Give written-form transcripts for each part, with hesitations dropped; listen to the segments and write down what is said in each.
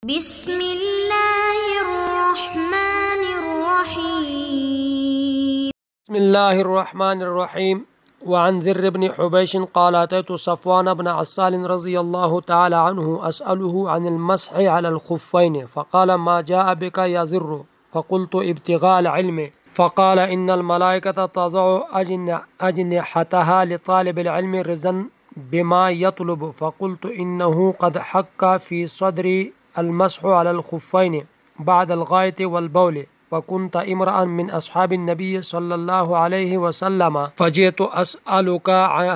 بسم الله الرحمن الرحيم. بسم الله الرحمن الرحيم. وعن ذر بن حبيش قال أتيت صفوان بن عسال رضي الله تعالى عنه أسأله عن المسح على الخفين، فقال ما جاء بك يا ذر؟ فقلت ابتغاء العلم. فقال إن الملائكة تضع أجنحتها لطالب العلم رزا بما يطلب. فقلت إنه قد حك في صدري المسح على الخفين بعد الغائط والبول، وكنت امرأ من أصحاب النبي صلى الله عليه وسلم، فجئت أسألك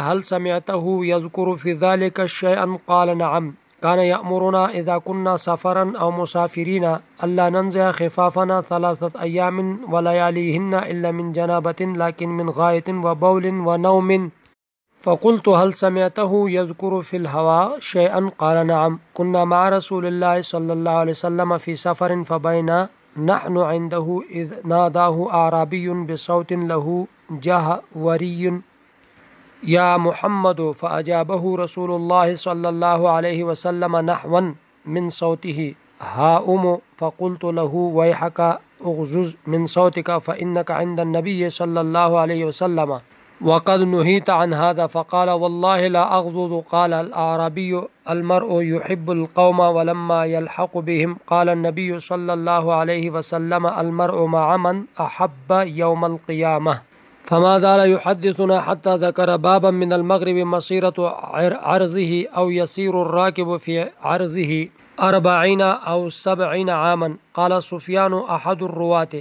هل سمعته يذكر في ذلك شيئا؟ قال نعم، كان يأمرنا إذا كنا سفرا أو مسافرين ألا ننزع خفافنا 3 أيام ولياليهن إلا من جنابة، لكن من غائط وبول ونوم. فقلت هل سمعته يذكر في الهواء شيئا؟ قال نعم، كنا مع رسول الله صلى الله عليه وسلم في سفر، فبينا نحن عنده إذ ناداه أعرابي بصوت له جهوري يا محمد، فأجابه رسول الله صلى الله عليه وسلم نحوا من صوته هاؤم. فقلت له ويحك اغزز من صوتك فإنك عند النبي صلى الله عليه وسلم وقد نهيت عن هذا. فقال والله لا أغضض. قال الأعرابي المرء يحب القوم ولما يلحق بهم قال النبي صلى الله عليه وسلم المرء مع من أحب يوم القيامة. فما زال يحدثنا حتى ذكر بابا من المغرب مسيرة عرضه أو يسير الراكب في عرضه 40 أو 70 عاما. قال سفيان أحد الرواة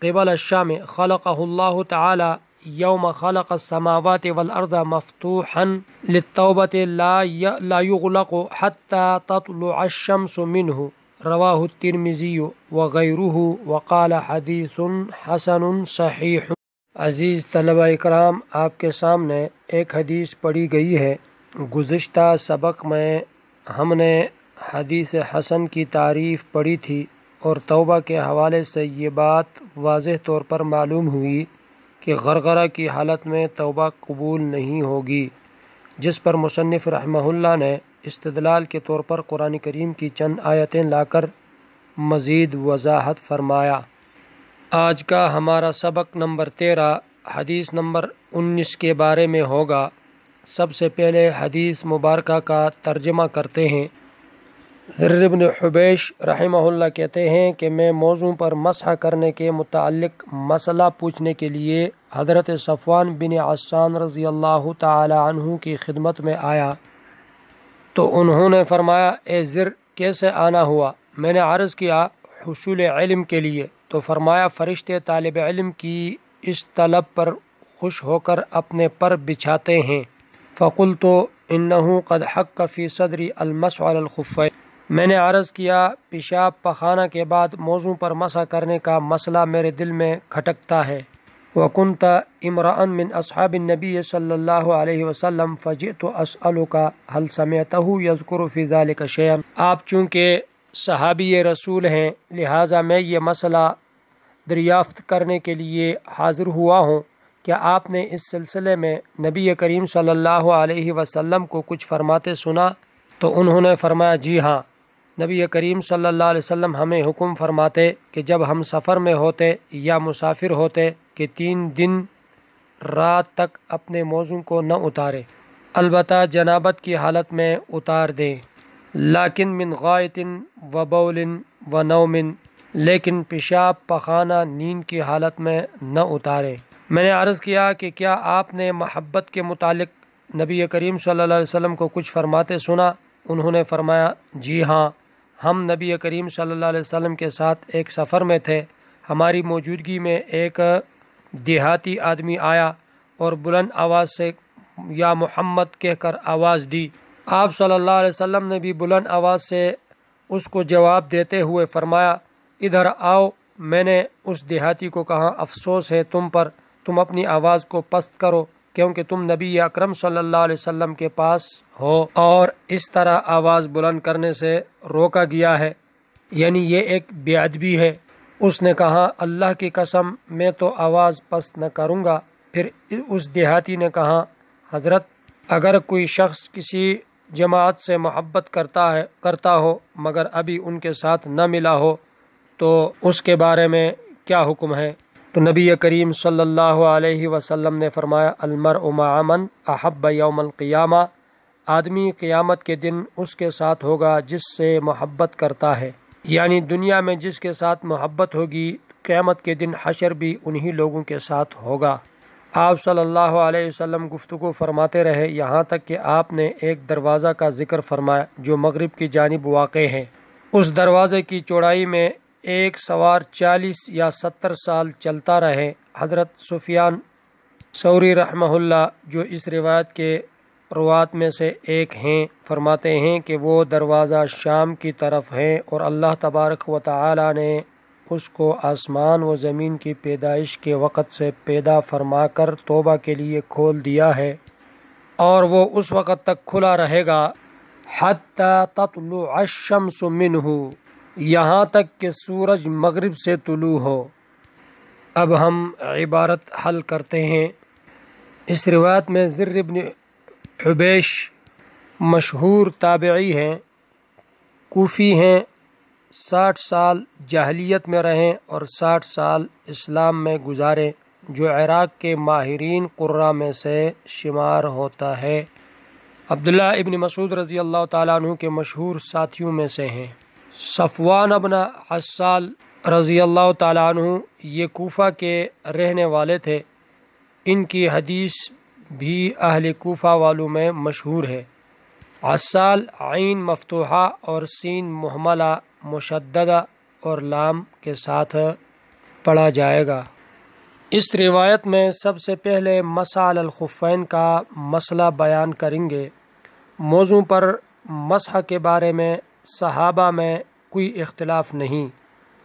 قبل الشام خلقه الله تعالى يوم خلق السماوات والأرض مفتوحا للتوبة لا يغلق حتى تطلع الشمس منه. رواه الترمذي وغيره وقال حدیث حسن صحیح. عزیز طلبہ اکرام، آپ کے سامنے ایک حدیث پڑھی گئی ہے. گزشتہ سبق میں ہم نے حدیث حسن کی تعریف پڑھی تھی اور توبہ کے حوالے سے یہ بات واضح طور پر معلوم ہوئی کہ غرغرہ کی حالت میں توبہ قبول نہیں ہوگی، جس پر مصنف رحمہ اللہ نے استدلال کے طور پر قرآن کریم کی چند آیتیں لا کر مزید وضاحت فرمایا. آج کا ہمارا سبق نمبر 13 حدیث نمبر 19 کے بارے میں ہوگا. سب سے پہلے حدیث مبارکہ کا ترجمہ کرتے ہیں. ذر بن حبیش رحمہ اللہ کہتے ہیں کہ میں موضوع پر مسح کرنے کے متعلق مسئلہ پوچھنے کے لیے حضرت صفوان بن عسال رضی اللہ تعالی عنہ کی خدمت میں آیا تو انہوں نے فرمایا اے ذر کیسے آنا ہوا؟ میں نے عرض کیا حصول علم کے لیے. تو فرمایا فرشتے طالب علم کی اس طلب پر خوش ہو کر اپنے پر بچھاتے ہیں. فقلت انہ قد حق فی صدری المسح علی الخفین. میں نے عرض کیا پیشاب پخانہ کے بعد موضوع پر مسح کرنے کا مسئلہ میرے دل میں کھٹکتا ہے. وَكُنْتَ امرأً من اصحاب النبی صلی اللہ علیہ وسلم فجئت اسألک هل سمعته یذکر فی ذلک شیئا. آپ چونکہ صحابی رسول ہیں لہٰذا میں یہ مسئلہ دریافت کرنے کے لیے حاضر ہوا ہوں کہ آپ نے اس سلسلے میں نبی کریم صلی اللہ علیہ وسلم کو کچھ فرماتے سنا؟ تو انہوں نے فرمایا جی ہاں، نبی کریم صلی اللہ علیہ وسلم ہمیں حکم فرماتے کہ جب ہم سفر میں ہوتے یا مسافر ہوتے کہ 3 دن رات تک اپنے موضوع کو نہ اتارے، البتہ جنابت کی حالت میں اتار دیں، لیکن من غائط و بول و نوم، لیکن پیشاب پخانہ نیند کی حالت میں نہ اتارے. میں نے عرض کیا کہ کیا آپ نے محبت کے متعلق نبی کریم صلی اللہ علیہ وسلم کو کچھ فرماتے سنا؟ انہوں نے فرمایا جی ہاں، ہم نبی کریم صلی اللہ علیہ وسلم کے ساتھ ایک سفر میں تھے. ہماری موجودگی میں ایک دیہاتی آدمی آیا اور بلند آواز سے یا محمد کہہ کر آواز دی. آپ صلی اللہ علیہ وسلم نے بھی بلند آواز سے اس کو جواب دیتے ہوئے فرمایا ادھر آؤ. میں نے اس دیہاتی کو کہا افسوس ہے تم پر، تم اپنی آواز کو پست کرو کیونکہ تم نبی اکرم صلی اللہ علیہ وسلم کے پاس ہو اور اس طرح آواز بلند کرنے سے روکا گیا ہے، یعنی یہ ایک بے ادبی ہے. اس نے کہا اللہ کی قسم میں تو آواز پست نہ کروں گا. پھر اس دیہاتی نے کہا حضرت اگر کوئی شخص کسی جماعت سے محبت کرتا ہو مگر ابھی ان کے ساتھ نہ ملا ہو تو اس کے بارے میں کیا حکم ہے؟ تو نبی کریم صلی اللہ علیہ وسلم نے فرمایا المرء مع من احب یوم القیامہ، آدمی قیامت کے دن اس کے ساتھ ہوگا جس سے محبت کرتا ہے، یعنی دنیا میں جس کے ساتھ محبت ہوگی قیامت کے دن حشر بھی انہی لوگوں کے ساتھ ہوگا۔ آپ صلی اللہ علیہ وسلم گفتگو فرماتے رہے یہاں تک کہ آپ نے ایک دروازہ کا ذکر فرمایا جو مغرب کی جانب واقع ہے۔ اس دروازے کی چوڑائی میں ایک سوار 40 یا 70 سال چلتا رہے۔ حضرت سفیان ثوری رحمہ اللہ جو اس روایت کے روات میں سے ایک ہیں فرماتے ہیں کہ وہ دروازہ شام کی طرف ہے اور اللہ تبارک و تعالی نے اس کو آسمان و زمین کی پیدائش کے وقت سے پیدا فرما کر توبہ کے لیے کھول دیا ہے، اور وہ اس وقت تک کھلا رہے گا حتی تطلع الشمس منہ، یہاں تک کہ سورج مغرب سے طلوع ہو۔ اب ہم عبارت حل کرتے ہیں۔ اس روایت میں زر بن حبیش مشہور تابعی ہیں، کوفی ہیں، 60 سال جاہلیت میں رہیں اور 60 سال اسلام میں گزارے، جو عراق کے ماہرین قراء میں سے شمار ہوتا ہے۔ عبداللہ ابن مسعود رضی اللہ تعالیٰ عنہ کے مشہور ساتھیوں میں سے ہیں۔ صفوان ابن عسال رضی اللہ تعالیٰ عنہ یہ کوفہ کے رہنے والے تھے، ان کی حدیث بھی اہل کوفہ والوں میں مشہور ہے۔ عسال عین مفتوحہ اور سین مہملہ مشددہ اور لام کے ساتھ پڑھا جائے گا۔ اس روایت میں سب سے پہلے مسح علی الخفین کا مسئلہ بیان کریں گے۔ موضوع پر مسح کے بارے میں صحابہ میں کوئی اختلاف نہیں۔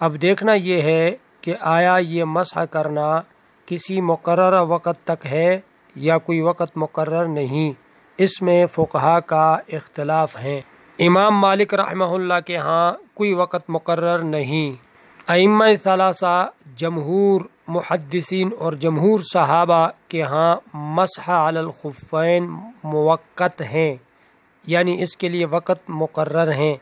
اب دیکھنا یہ ہے کہ آیا یہ مسح کرنا کسی مقررہ وقت تک ہے یا کوئی وقت مقرر نہیں، اس میں فقہا کا اختلاف ہے۔ امام مالک رحمہ اللہ کے ہاں کوئی وقت مقرر نہیں۔ ائمہ ثلاثہ، جمہور محدثین اور جمہور صحابہ کے ہاں مسح علی الخفین موقت ہیں، یعنی اس کے لیے وقت مقرر ہیں۔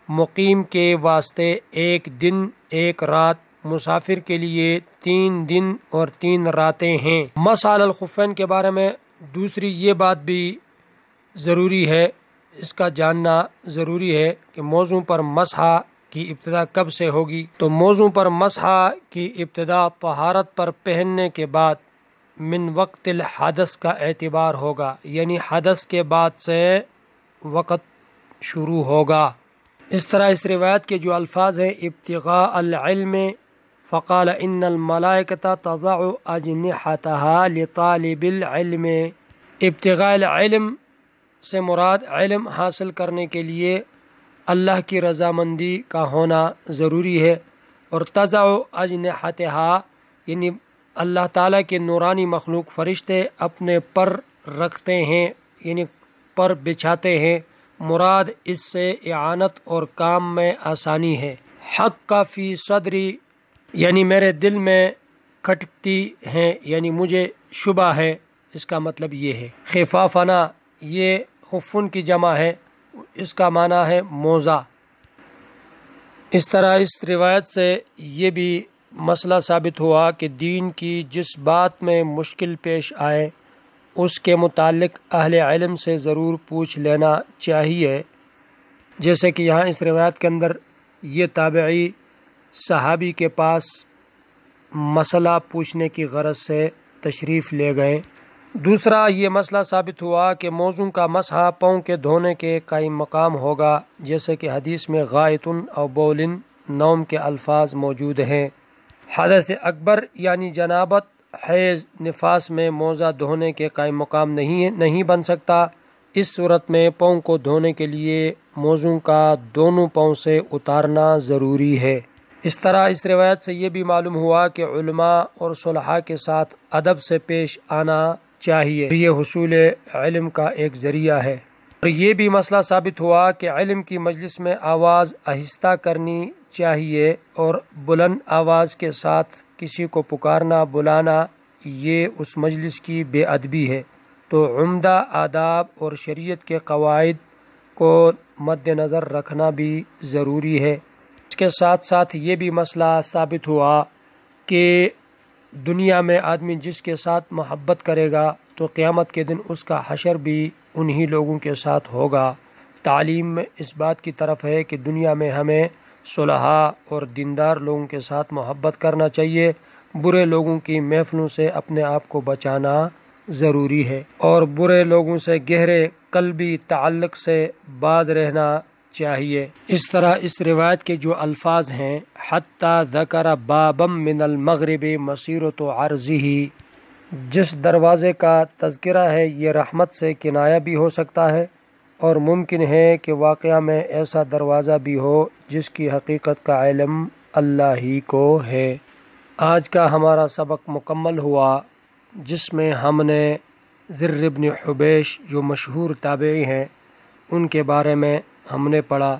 مقیم کے واسطے 1 دن 1 رات، مسافر کے لیے 3 دن اور 3 راتیں ہیں۔ مسح علی الخفین کے بارے میں دوسری یہ بات بھی ضروری ہے، اس کا جاننا ضروری ہے کہ موضوع پر مسح کی ابتدا کب سے ہوگی۔ تو موضوع پر مسح کی ابتدا طہارت پر پہننے کے بعد من وقت الحدث کا اعتبار ہوگا، یعنی حدث کے بعد سے وقت شروع ہوگا۔ اس طرح اس روایت کے جو الفاظ ہیں ابتغاء العلم فقال ان الملائکۃ تضع اجنحتها لطالب العلم، ابتغاء العلم سے مراد علم حاصل کرنے کے لیے اللہ کی رضامندی کا ہونا ضروری ہے، اور تضع اجنحتها یعنی اللہ تعالیٰ کے نورانی مخلوق فرشتے اپنے پر رکھتے ہیں، یعنی پر بچھاتے ہیں، مراد اس سے اعانت اور کام میں آسانی ہے۔ حق کا فی صدری یعنی میرے دل میں کھٹکتی ہیں، یعنی مجھے شبہ ہے، اس کا مطلب یہ ہے۔ خفافنا یہ خفن کی جمع ہے، اس کا معنی ہے موزہ۔ اس طرح اس روایت سے یہ بھی مسئلہ ثابت ہوا کہ دین کی جس بات میں مشکل پیش آئے اس کے متعلق اہل علم سے ضرور پوچھ لینا چاہیے، جیسے کہ یہاں اس روایت کے اندر یہ تابعی صحابی کے پاس مسئلہ پوچھنے کی غرض سے تشریف لے گئے۔ دوسرا یہ مسئلہ ثابت ہوا کہ موضوع کا مسح پاؤں کے دھونے کے قائم مقام ہوگا، جیسے کہ حدیث میں غائطن اور بولن نوم کے الفاظ موجود ہیں۔ حدث اکبر یعنی جنابت، حیض، نفاس میں موزہ دھونے کے قائم مقام نہیں بن سکتا۔ اس صورت میں پاؤں کو دھونے کے لیے موضوع کا دونوں پاؤں سے اتارنا ضروری ہے۔ اس طرح اس روایت سے یہ بھی معلوم ہوا کہ علماء اور صلحاء کے ساتھ ادب سے پیش آنا چاہیے، یہ حصول علم کا ایک ذریعہ ہے۔ اور یہ بھی مسئلہ ثابت ہوا کہ علم کی مجلس میں آواز آہستہ کرنی چاہیے، اور بلند آواز کے ساتھ کسی کو پکارنا بلانا یہ اس مجلس کی بے ادبی ہے۔ تو عمدہ آداب اور شریعت کے قواعد کو مد نظر رکھنا بھی ضروری ہے۔ اس کے ساتھ ساتھ یہ بھی مسئلہ ثابت ہوا کہ دنیا میں آدمی جس کے ساتھ محبت کرے گا تو قیامت کے دن اس کا حشر بھی انہی لوگوں کے ساتھ ہوگا۔ تعلیم میں اس بات کی طرف ہے کہ دنیا میں ہمیں صلحاء اور دیندار لوگوں کے ساتھ محبت کرنا چاہیے، برے لوگوں کی محفلوں سے اپنے آپ کو بچانا ضروری ہے، اور برے لوگوں سے گہرے قلبی تعلق سے باز رہنا چاہیے۔ اس طرح اس روایت کے جو الفاظ ہیں حتی ذکر بابا من المغرب مسیرۃ عرضہ، جس دروازے کا تذکرہ ہے یہ رحمت سے کنایہ بھی ہو سکتا ہے، اور ممکن ہے کہ واقعہ میں ایسا دروازہ بھی ہو جس کی حقیقت کا علم اللہ ہی کو ہے۔ آج کا ہمارا سبق مکمل ہوا، جس میں ہم نے زر بن حبیش جو مشہور تابعی ہیں ان کے بارے میں ہم نے پڑھا،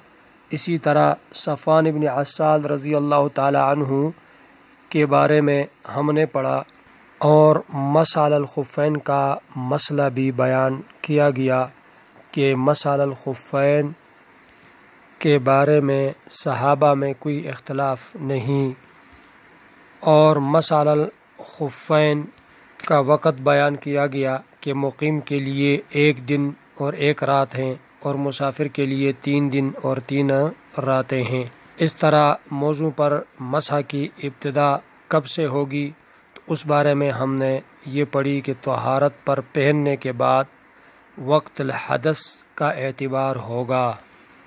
اسی طرح صفوان بن عسال رضی اللہ تعالی عنہ کے بارے میں ہم نے پڑھا، اور مسح علی الخفین کا مسئلہ بھی بیان کیا گیا کہ مسح علی الخفین کے بارے میں صحابہ میں کوئی اختلاف نہیں، اور مسح علی الخفین کا وقت بیان کیا گیا کہ مقیم کے لیے 1 دن اور 1 رات ہیں، اور مسافر کے لیے 3 دن اور 3 راتیں ہیں۔ اس طرح موضوع پر مسح کی ابتدا کب سے ہوگی تو اس بارے میں ہم نے یہ پڑھی کہ طہارت پر پہننے کے بعد وقت الحدث کا اعتبار ہوگا۔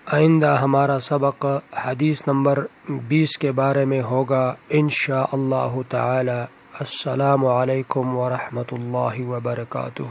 آئندہ ہمارا سبق حدیث نمبر 20 کے بارے میں ہوگا انشاء اللہ تعالی۔ السلام علیکم ورحمۃ اللہ وبرکاتہ۔